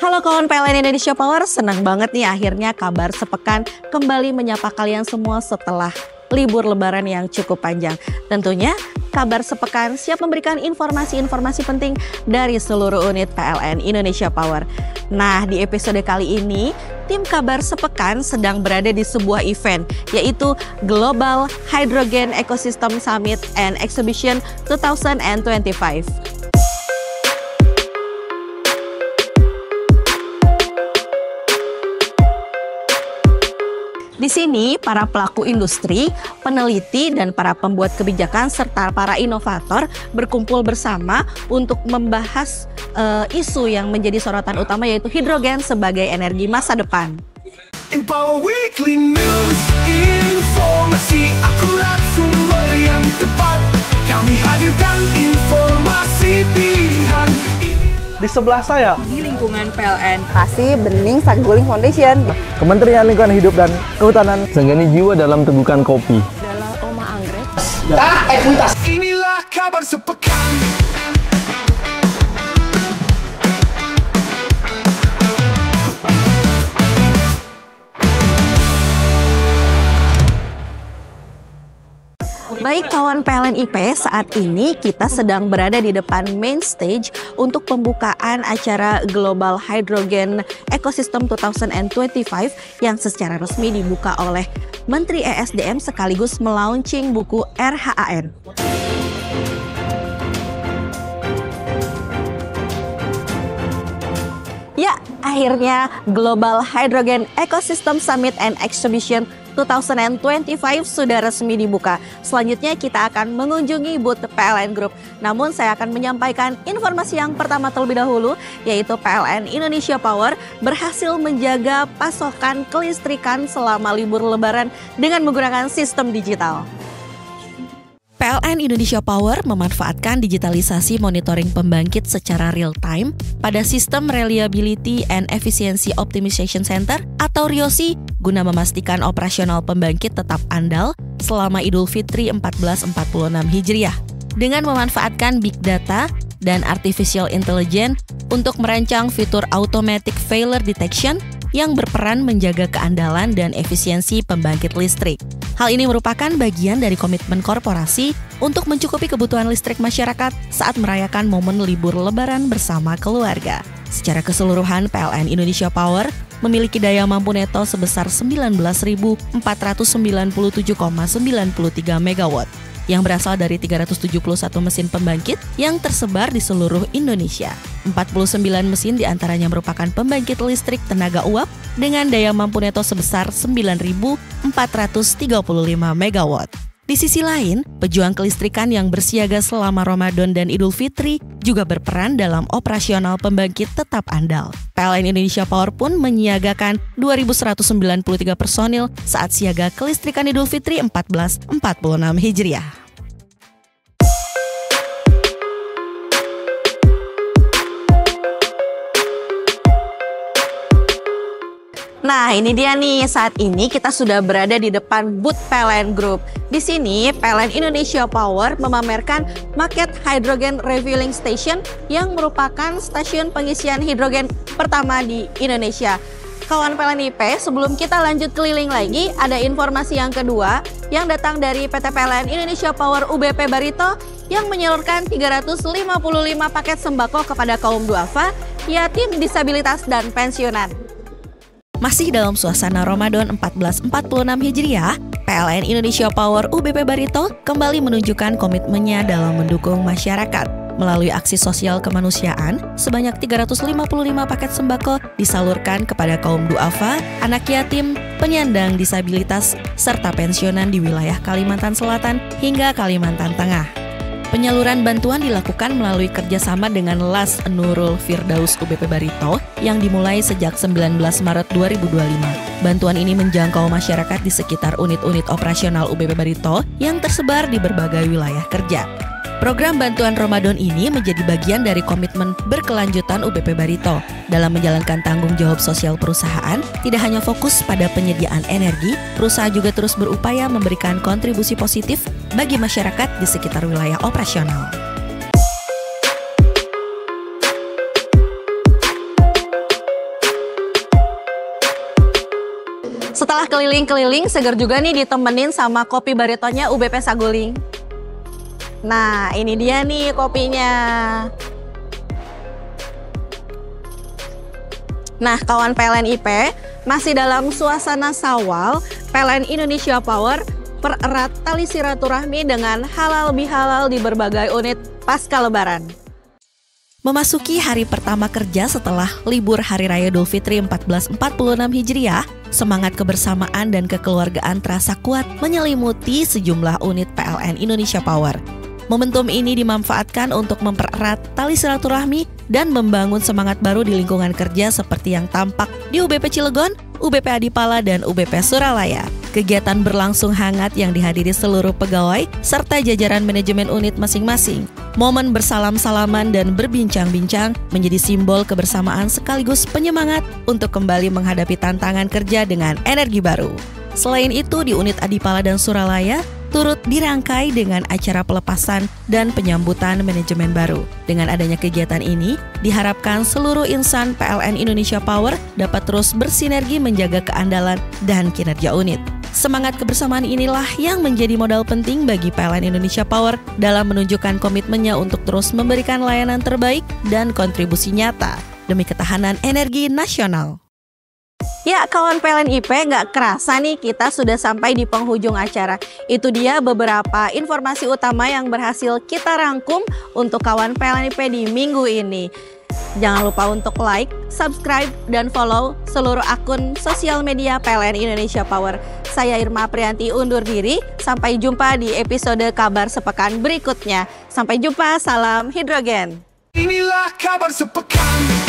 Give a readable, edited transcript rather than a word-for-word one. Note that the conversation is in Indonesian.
Halo kawan PLN Indonesia Power, senang banget nih akhirnya Kabar Sepekan kembali menyapa kalian semua setelah libur lebaran yang cukup panjang. Tentunya Kabar Sepekan siap memberikan informasi-informasi penting dari seluruh unit PLN Indonesia Power. Nah, di episode kali ini, tim Kabar Sepekan sedang berada di sebuah event, yaitu Global Hydrogen Ecosystem Summit and Exhibition 2025. Di sini, para pelaku industri, peneliti, dan para pembuat kebijakan serta para inovator berkumpul bersama untuk membahas isu yang menjadi sorotan utama, yaitu hidrogen sebagai energi masa depan. Empower Weekly News, informasi akurat, sumber yang tepat. Kami hadirkan informasi pilihan. Di sebelah saya, di lingkungan PLN, Kasih Bening Saguling Foundation, Kementerian Lingkungan Hidup dan Kehutanan, Senggani Jiwa dalam Tegukan Kopi, adalah Oma Anggrek. Inilah Kabar Sepekan. Baik kawan PLN IP, saat ini kita sedang berada di depan main stage untuk pembukaan acara Global Hydrogen Ecosystem 2025 yang secara resmi dibuka oleh Menteri ESDM sekaligus melaunching buku RHAN. Ya, akhirnya Global Hydrogen Ecosystem Summit and Exhibition 2025 sudah resmi dibuka. Selanjutnya kita akan mengunjungi booth PLN Group. Namun saya akan menyampaikan informasi yang pertama terlebih dahulu, yaitu PLN Indonesia Power berhasil menjaga pasokan kelistrikan selama libur lebaran dengan menggunakan sistem digital. PLN Indonesia Power memanfaatkan digitalisasi monitoring pembangkit secara real-time pada sistem Reliability and Efficiency Optimization Center atau RIOSI guna memastikan operasional pembangkit tetap andal selama Idul Fitri 1446 Hijriah. Dengan memanfaatkan Big Data dan Artificial Intelligence untuk merancang fitur Automatic Failure Detection yang berperan menjaga keandalan dan efisiensi pembangkit listrik. Hal ini merupakan bagian dari komitmen korporasi untuk mencukupi kebutuhan listrik masyarakat saat merayakan momen libur lebaran bersama keluarga. Secara keseluruhan, PLN Indonesia Power memiliki daya mampu neto sebesar 19.497,93 MW yang berasal dari 371 mesin pembangkit yang tersebar di seluruh Indonesia. 49 mesin diantaranya merupakan pembangkit listrik tenaga uap dengan daya mampu neto sebesar 9.435 MW. Di sisi lain, pejuang kelistrikan yang bersiaga selama Ramadan dan Idul Fitri juga berperan dalam operasional pembangkit tetap andal. PLN Indonesia Power pun menyiagakan 2.193 personil saat siaga kelistrikan Idul Fitri 1446 Hijriah. Nah, ini dia nih, saat ini kita sudah berada di depan booth PLN Group. Di sini, PLN Indonesia Power memamerkan Market Hydrogen Refueling Station yang merupakan stasiun pengisian hidrogen pertama di Indonesia. Kawan PLN IP, sebelum kita lanjut keliling lagi, ada informasi yang kedua yang datang dari PT PLN Indonesia Power UBP Barito yang menyalurkan 355 paket sembako kepada kaum duafa, yatim, disabilitas, dan pensiunan. Masih dalam suasana Ramadan 1446 Hijriah, PLN Indonesia Power UBP Barito kembali menunjukkan komitmennya dalam mendukung masyarakat. Melalui aksi sosial kemanusiaan, sebanyak 355 paket sembako disalurkan kepada kaum duafa, anak yatim, penyandang disabilitas, serta pensiunan di wilayah Kalimantan Selatan hingga Kalimantan Tengah. Penyaluran bantuan dilakukan melalui kerjasama dengan LAS Nurul Firdaus UBP Barito yang dimulai sejak 19 Maret 2025. Bantuan ini menjangkau masyarakat di sekitar unit-unit operasional UBP Barito yang tersebar di berbagai wilayah kerja. Program bantuan Ramadan ini menjadi bagian dari komitmen berkelanjutan UBP Barito dalam menjalankan tanggung jawab sosial perusahaan. Tidak hanya fokus pada penyediaan energi, perusahaan juga terus berupaya memberikan kontribusi positif bagi masyarakat di sekitar wilayah operasional. Setelah keliling-keliling, seger juga nih ditemenin sama kopi baritonya UBP Saguling. Nah, ini dia nih kopinya. Nah, kawan PLN IP, masih dalam suasana Syawal, PLN Indonesia Power pererat tali silaturahmi dengan halal bihalal di berbagai unit pasca Lebaran. Memasuki hari pertama kerja setelah libur Hari Raya Idul Fitri 1446 Hijriah, semangat kebersamaan dan kekeluargaan terasa kuat menyelimuti sejumlah unit PLN Indonesia Power. Momentum ini dimanfaatkan untuk mempererat tali silaturahmi dan membangun semangat baru di lingkungan kerja seperti yang tampak di UBP Cilegon, UBP Adipala, dan UBP Suralaya. Kegiatan berlangsung hangat yang dihadiri seluruh pegawai serta jajaran manajemen unit masing-masing. Momen bersalam-salaman dan berbincang-bincang menjadi simbol kebersamaan sekaligus penyemangat untuk kembali menghadapi tantangan kerja dengan energi baru. Selain itu, di unit Adipala dan Suralaya turut dirangkai dengan acara pelepasan dan penyambutan manajemen baru. Dengan adanya kegiatan ini, diharapkan seluruh insan PLN Indonesia Power dapat terus bersinergi menjaga keandalan dan kinerja unit. Semangat kebersamaan inilah yang menjadi modal penting bagi PLN Indonesia Power dalam menunjukkan komitmennya untuk terus memberikan layanan terbaik dan kontribusi nyata demi ketahanan energi nasional. Ya, kawan PLN IP, nggak kerasa nih kita sudah sampai di penghujung acara. Itu dia beberapa informasi utama yang berhasil kita rangkum untuk kawan PLN IP di minggu ini. Jangan lupa untuk like, subscribe, dan follow seluruh akun sosial media PLN Indonesia Power. Saya Irma Aprianti undur diri, sampai jumpa di episode kabar sepekan berikutnya. Sampai jumpa, salam hidrogen. Inilah kabar sepekan.